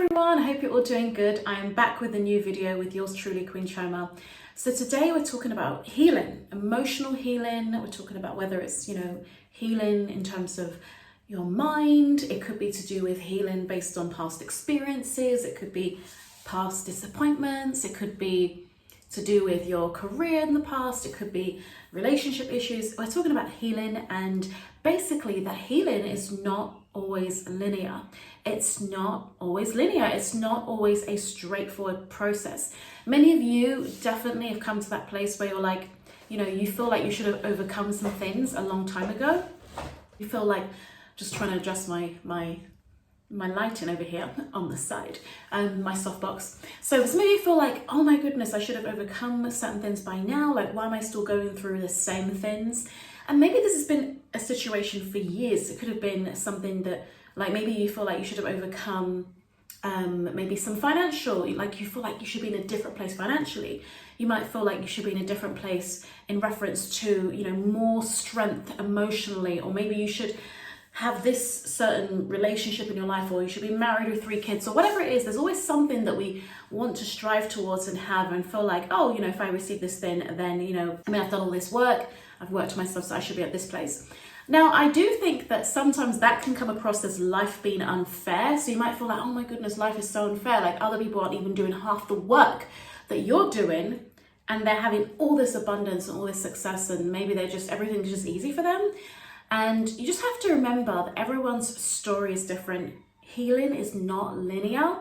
everyone, I hope you're all doing good. I am back with a new video with yours truly, Queen Choma. So today we're talking about healing, emotional healing. We're talking about whether it's, healing in terms of your mind. It could be to do with healing based on past experiences. It could be past disappointments. It could be to do with your career in the past. It could be relationship issues. We're talking about healing, and basically that healing is not always linear. It's not always linear. It's not always a straightforward process. Many of you definitely have come to that place where you're like, you feel like you should have overcome some things a long time ago. You feel like, just trying to adjust my lighting over here on the side, my softbox. So some of you feel like, oh my goodness, I should have overcome certain things by now. Like, why am I still going through the same things? And maybe this has been a situation for years. It could have been something that, like, maybe you feel like you should have overcome maybe some financial, like you feel like you should be in a different place financially. You might feel like you should be in a different place in reference to, more strength emotionally, or maybe you should have this certain relationship in your life, or you should be married with 3 kids, or whatever it is. There's always something that we want to strive towards and have and feel like, oh, if I receive this thing, then, I've done all this work, I've worked on myself, so I should be at this place. Now, I do think that sometimes that can come across as life being unfair. So you might feel like, oh my goodness, life is so unfair. Like, other people aren't even doing half the work that you're doing, and they're having all this abundance and all this success, and maybe everything's just easy for them. And you just have to remember that everyone's story is different. Healing is not linear,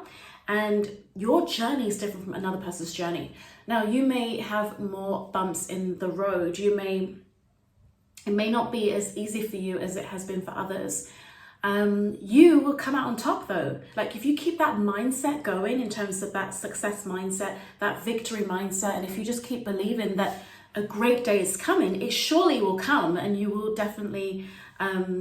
and your journey is different from another person's journey. Now, you may have more bumps in the road. It may not be as easy for you as it has been for others. You will come out on top though. Like, if you keep that mindset going in terms of that success mindset, that victory mindset, and if you just keep believing that a great day is coming, it surely will come, and you will definitely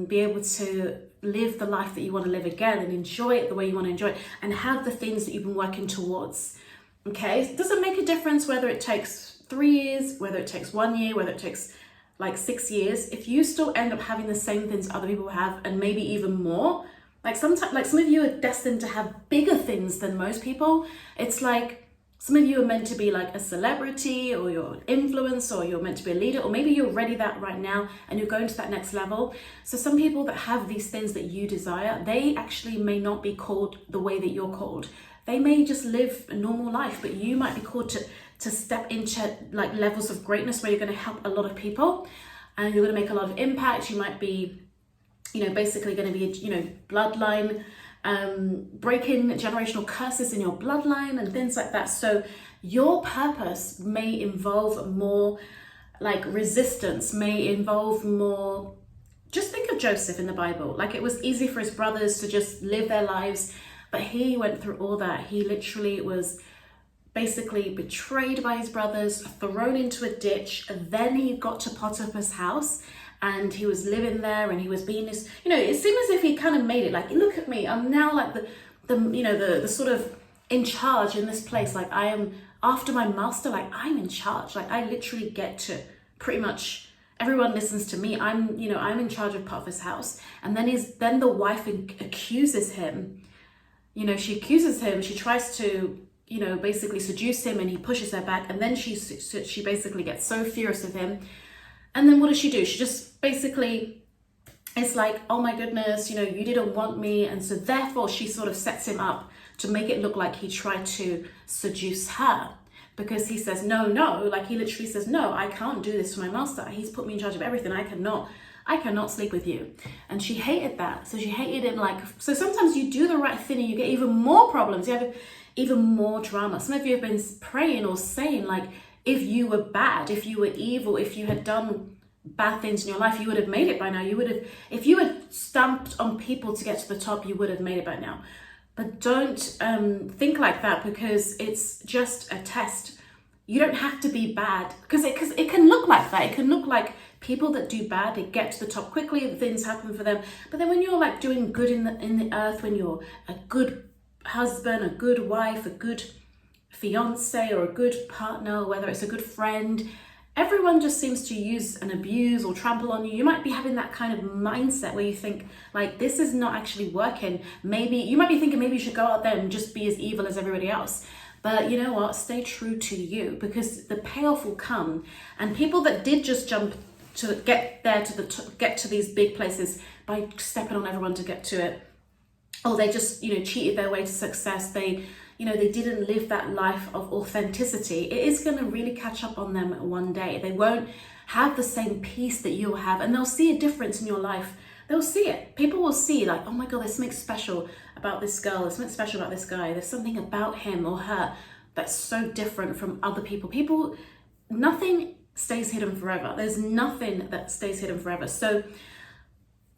be able to live the life that you want to live again, and enjoy it the way you want to enjoy it, and have the things that you've been working towards. Okay, it doesn't make a difference whether it takes 3 years, whether it takes 1 year, whether it takes like 6 years. If you still end up having the same things other people have, and maybe even more, like sometimes, like some of you are destined to have bigger things than most people. It's like, some of you are meant to be like a celebrity, or you're an influencer, or you're meant to be a leader, or maybe you're already that right now and you're going to that next level. So some people that have these things that you desire, they actually may not be called the way that you're called. They may just live a normal life, but you might be called to step into like levels of greatness where you're going to help a lot of people, and you're going to make a lot of impact. You might be, basically going to be, bloodline, breaking generational curses in your bloodline and things like that. So your purpose may involve more like resistance, may involve more. Just think of Joseph in the Bible. Like, it was easy for his brothers to just live their lives, but he went through all that. He literally was basically betrayed by his brothers, thrown into a ditch, and then he got to Potiphar's house, and he was living there, and he was being this, it seemed as if he kind of made it like, look at me, I'm now like the sort of in charge in this place. Like, I am after my master, like I'm in charge. Like, I literally get to pretty much, everyone listens to me. I'm in charge of Potiphar's house. And then the wife accuses him. She accuses him. She tries to, basically seduce him, and he pushes her back. And then she basically gets so furious with him. And then what does she do? She just basically, it's like, oh my goodness, you didn't want me. And so therefore she sort of sets him up to make it look like he tried to seduce her, because he says, no, like he literally says, no, I can't do this to my master. He's put me in charge of everything. I cannot sleep with you. And she hated that. So she hated him. Like, so sometimes you do the right thing and you get even more problems. You have even more drama. Some of you have been praying or saying, like, if you were bad, if you were evil, if you had done bad things in your life, you would have made it by now. If you had stamped on people to get to the top, you would have made it by now. But don't think like that, because it's just a test. You don't have to be bad, because it can look like that. It can look like people that do bad, they get to the top quickly, things happen for them. But then when you're like doing good in the earth, when you're a good husband, a good wife, a good fiance, or a good partner, whether it's a good friend, everyone just seems to use and abuse or trample on you. You might be having that kind of mindset where you think like, this is not actually working. Maybe you might be thinking maybe you should go out there and just be as evil as everybody else. But you know what? Stay true to you, because the payoff will come. And people that did just jump to get there get to these big places by stepping on everyone to get to it, or they just, you know, cheated their way to success. They, you know, they didn't live that life of authenticity. It is going to really catch up on them one day. They won't have the same peace that you'll have, and they'll see a difference in your life. They'll see it. People will see like, oh my God, there's something special about this girl. There's something special about this guy. There's something about him or her that's so different from other people. Nothing stays hidden forever. There's nothing that stays hidden forever. So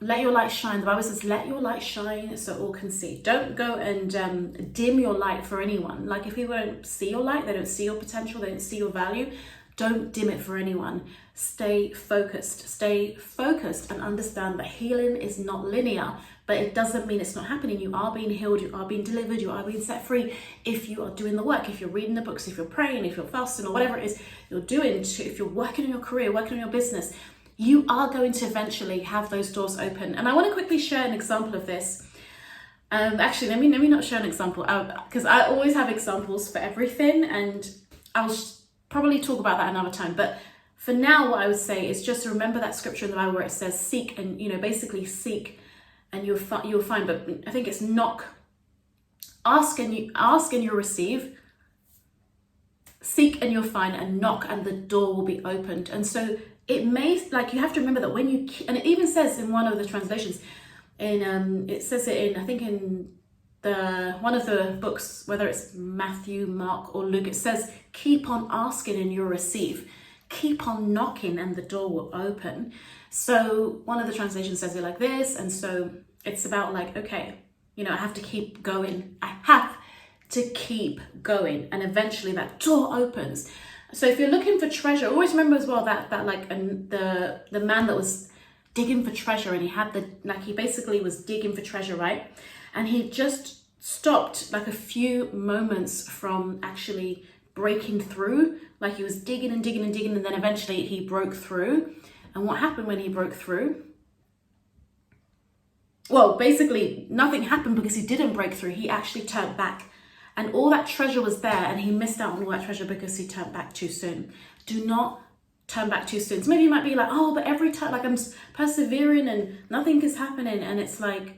let your light shine. The Bible says, let your light shine so all can see. Don't go and dim your light for anyone. Like, if people don't see your light, they don't see your potential, they don't see your value, don't dim it for anyone. Stay focused and understand that healing is not linear, but it doesn't mean it's not happening. You are being healed, you are being delivered, you are being set free if you are doing the work, if you're reading the books, if you're praying, if you're fasting, or whatever it is you're doing, if you're working on your career, working on your business. You are going to eventually have those doors open. And I want to quickly share an example of this. Actually, let me not share an example, because I always have examples for everything, and I'll probably talk about that another time. But for now, what I would say is just remember that scripture in the Bible where it says seek, and, you know, basically seek and you'll find. But I think it's knock, ask and you'll receive, seek and you'll find, and knock and the door will be opened. And so it may, like, you have to remember that when you, and it even says in one of the translations, it says it in, I think in one of the books, whether it's Matthew, Mark, or Luke, it says, keep on asking and you'll receive. Keep on knocking and the door will open. So one of the translations says it like this. And so it's about like, okay, you know, I have to keep going. I have to keep going. And eventually that door opens. So if you're looking for treasure, always remember as well that like the man that was digging for treasure, and he basically was digging for treasure, right? And he just stopped like a few moments from actually breaking through. Like, he was digging and digging and digging, and then eventually he broke through. And what happened when he broke through? Well, basically nothing happened because he didn't break through. He actually turned back, and all that treasure was there, and he missed out on all that treasure because he turned back too soon. Do not turn back too soon. So maybe you might be like, oh, but every time, like, I'm persevering and nothing is happening, and it's like,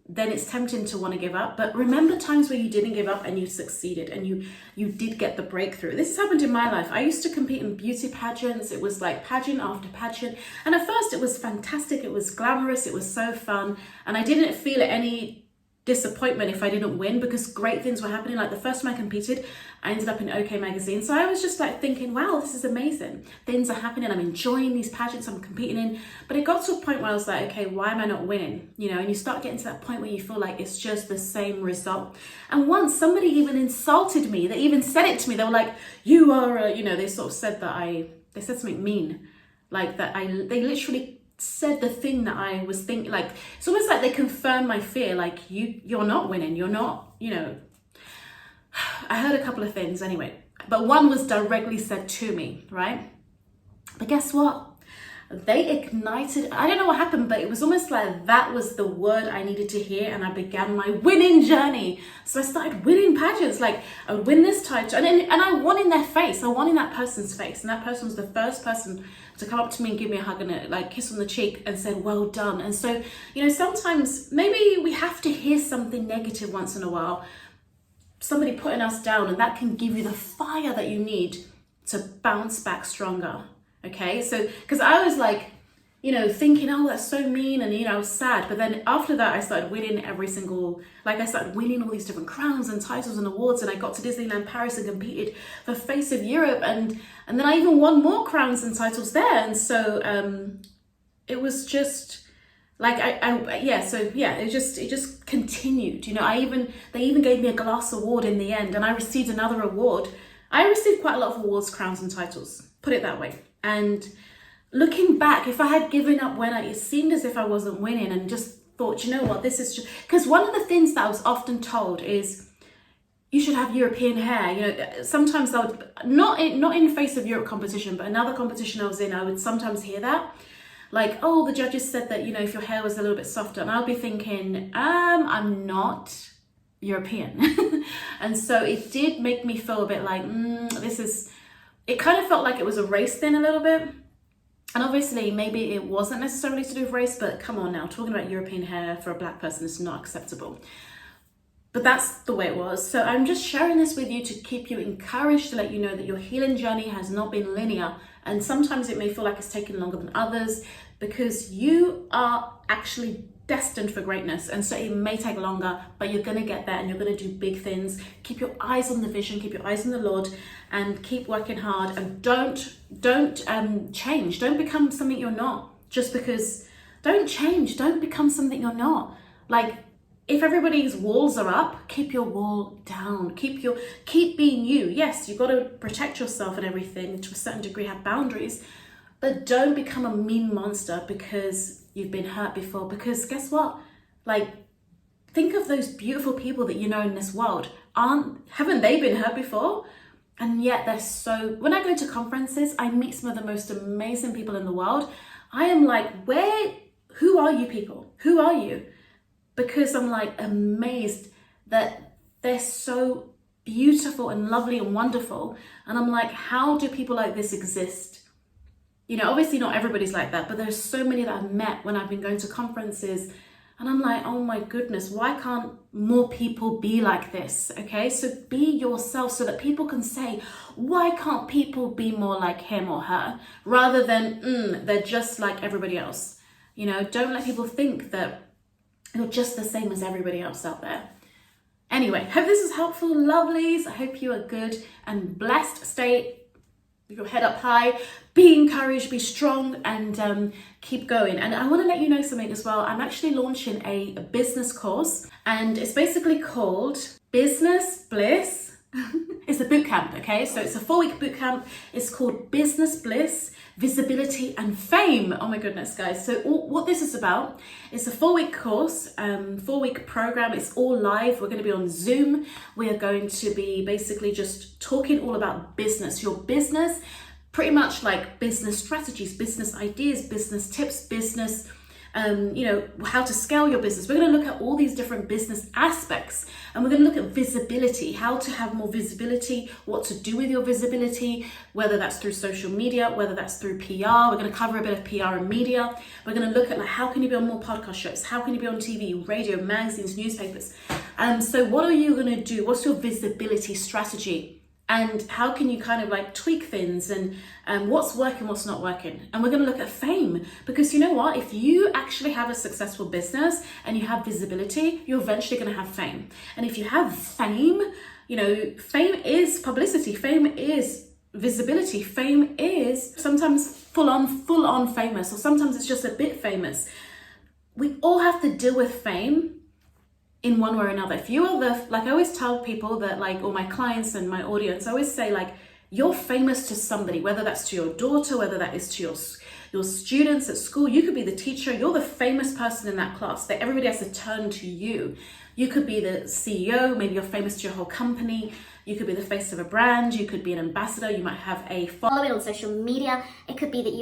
then it's tempting to want to give up. But remember times where you didn't give up and you succeeded and you did get the breakthrough. This has happened in my life. I used to compete in beauty pageants. It was like pageant after pageant, and at first it was fantastic, it was glamorous, it was so fun, and I didn't feel any disappointment if I didn't win, because great things were happening. Like, the first time I competed, I ended up in OK Magazine. So I was just like thinking, wow, this is amazing. Things are happening. I'm enjoying these pageants I'm competing in. But it got to a point where I was like, okay, why am I not winning? You know, and you start getting to that point where you feel like it's just the same result. And once somebody even insulted me, they even said it to me. They were like, you are, you know, they sort of said that they said something mean, like that they literally said the thing that I was thinking. Like, it's almost like they confirmed my fear, like, you're not winning, you're not, you know. I heard a couple of things anyway, but one was directly said to me, right? But guess what? They ignited, I don't know what happened, but it was almost like that was the word I needed to hear, and I began my winning journey. So I started winning pageants. Like, I would win this title, and I won in their face. I won in that person's face, and that person was the first person to come up to me and give me a hug and a like kiss on the cheek and said, well done. And so, you know, sometimes maybe we have to hear something negative once in a while, somebody putting us down, and that can give you the fire that you need to bounce back stronger. Okay, so because I was like, you know, thinking, oh, that's so mean, and, you know, I was sad. But then after that, I started winning I started winning all these different crowns and titles and awards, and I got to Disneyland Paris and competed for Face of Europe, and then I even won more crowns and titles there. And so it was just like it just continued. You know, they even gave me a glass award in the end, and I received another award. I received quite a lot of awards, crowns, and titles. Put it that way. And looking back, if I had given up when it seemed as if I wasn't winning, and just thought, you know what, this is just, because one of the things that I was often told is, you should have European hair. You know, sometimes I would, not in face of Europe competition, but another competition I was in, I would sometimes hear that. Like, oh, the judges said that, you know, if your hair was a little bit softer. And I'll be thinking, I'm not European. And so it did make me feel a bit like, it kind of felt like it was a race thing a little bit. And obviously, maybe it wasn't necessarily to do with race, but come on now, talking about European hair for a black person is not acceptable. But that's the way it was. So I'm just sharing this with you to keep you encouraged, to let you know that your healing journey has not been linear. And sometimes it may feel like it's taken longer than others, because you are actually destined for greatness. And so it may take longer, but you're going to get there and you're going to do big things. Keep your eyes on the vision, keep your eyes on the Lord, and keep working hard. And don't change. Don't become something you're not just because. Don't change. Don't become something you're not. Like, if everybody's walls are up, keep your wall down. Keep being you. Yes, you've got to protect yourself and everything to a certain degree, have boundaries, but don't become a mean monster because you've been hurt before. Because guess what? Like, think of those beautiful people that you know in this world. Haven't they been hurt before? And yet they're so, when I go to conferences, I meet some of the most amazing people in the world. I am like, who are you people? Who are you? Because I'm like amazed that they're so beautiful and lovely and wonderful. And I'm like, how do people like this exist? You know, obviously not everybody's like that, but there's so many that I've met when I've been going to conferences. And I'm like, oh my goodness, why can't more people be like this? Okay, so be yourself so that people can say, why can't people be more like him or her? Rather than, they're just like everybody else. You know, don't let people think that you're just the same as everybody else out there. Anyway, hope this is helpful, lovelies. I hope you are good and blessed. Stay with your head up high, be encouraged, be strong, and keep going. And I want to let you know something as well. I'm actually launching a business course, and it's basically called Business Bliss. It's a boot camp, okay? So it's a 4-week boot camp. It's called Business Bliss, Visibility and Fame. Oh my goodness, guys. So what this is about, it's a 4-week course, 4-week program. It's all live. We're going to be on Zoom. We are going to be basically just talking all about business, your business, pretty much like business strategies, business ideas, business tips, business, you know, how to scale your business. We're going to look at all these different business aspects, and we're going to look at visibility, how to have more visibility, what to do with your visibility, whether that's through social media, whether that's through PR. We're going to cover a bit of PR and media. We're going to look at like, how can you be on more podcast shows? How can you be on TV, radio, magazines, newspapers? So what are you going to do? What's your visibility strategy? And how can you kind of like tweak things, and what's working, what's not working? And we're going to look at fame, because you know what? If you actually have a successful business and you have visibility, you're eventually going to have fame. And if you have fame, you know, fame is publicity, fame is visibility, fame is sometimes full on famous, or sometimes it's just a bit famous. We all have to deal with fame in one way or another. If you are like I always tell people that, like, or my clients and my audience, I always say, like, you're famous to somebody, whether that's to your daughter, whether that is to your students at school. You could be the teacher. You're the famous person in that class that everybody has to turn to you. You could be the CEO. Maybe you're famous to your whole company. You could be the face of a brand. You could be an ambassador. You might have a following on social media. It could be that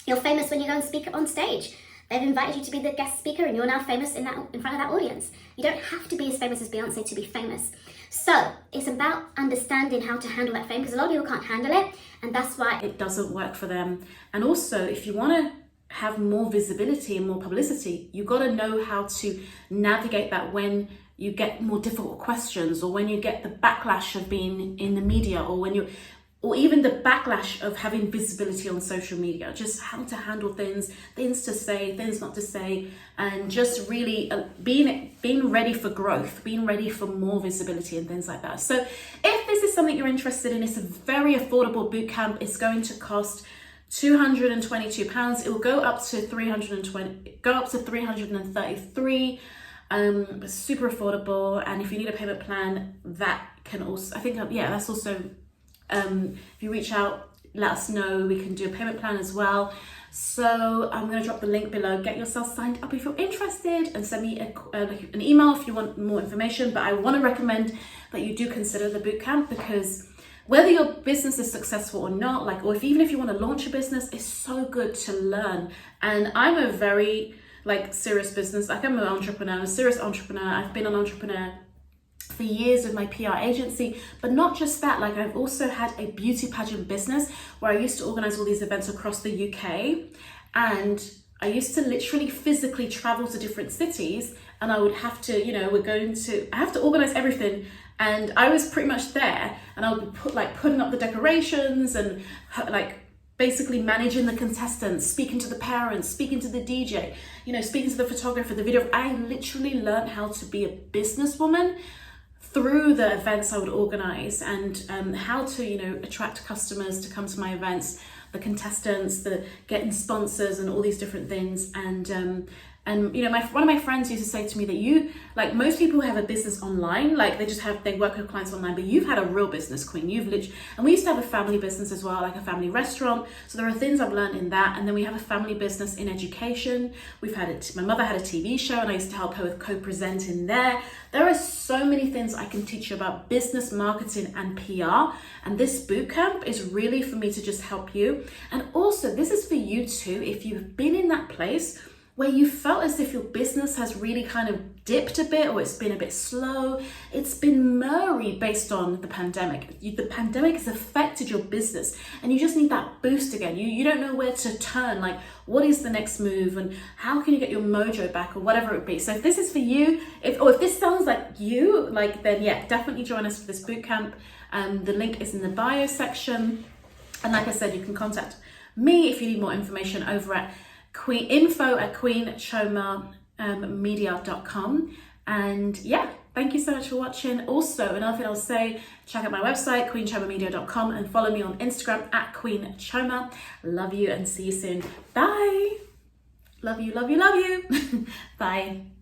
you're famous when you go and speak on stage. They've invited you to be the guest speaker, and you're now famous in front of that audience. You don't have to be as famous as Beyonce to be famous. So it's about understanding how to handle that fame, because a lot of people can't handle it, and that's why it doesn't work for them. And also, if you want to have more visibility and more publicity, you've got to know how to navigate that when you get more difficult questions, or when you get the backlash of being in the media, or even the backlash of having visibility on social media. Just how to handle things to say, things not to say, and just really being ready for growth, being ready for more visibility and things like that. So if this is something you're interested in, it's a very affordable boot camp. It's going to cost £222. It will go up to 333. Super affordable. And if you need a payment plan, that can also, I think, that's also, if you reach out, let us know. We can do a payment plan as well. So I'm going to drop the link below. Get yourself signed up if you're interested, and send me an email if you want more information. But I want to recommend that you do consider the bootcamp, because whether your business is successful or not, like, or even if you want to launch a business, it's so good to learn. And I'm a very serious business, I'm an entrepreneur, I'm a serious entrepreneur. I've been an entrepreneur for years with my PR agency, but not just that, I've also had a beauty pageant business where I used to organize all these events across the UK, and I used to literally physically travel to different cities, and I would have to, I have to organize everything, and I was pretty much there, and I would putting up the decorations and basically managing the contestants, speaking to the parents, speaking to the DJ, speaking to the photographer, the video. I literally learned how to be a businesswoman through the events I would organize, and how to, attract customers to come to my events, the contestants, the getting sponsors and all these different things. And one of my friends used to say to me that most people have a business online, they work with clients online, but you've had a real business, Queen. And we used to have a family business as well, like a family restaurant. So there are things I've learned in that. And then we have a family business in education. My mother had a TV show, and I used to help her with co-presenting there. There are so many things I can teach you about business, marketing, and PR. And this bootcamp is really for me to just help you. And also, this is for you too, if you've been in that place where you felt as if your business has really kind of dipped a bit, or it's been a bit slow, it's been murky based on the pandemic. The pandemic has affected your business, and you just need that boost again. You don't know where to turn, what is the next move, and how can you get your mojo back, or whatever it be. So if this is for you, if this sounds like you, then yeah, definitely join us for this bootcamp. The link is in the bio section. And like I said, you can contact me if you need more information over at info@queenchomamedia.com. And yeah, thank you so much for watching. Also, another thing I'll say, check out my website, queenchomamedia.com, and follow me on Instagram @queenchoma. Love you, and see you soon. Bye. Love you, love you, love you. Bye.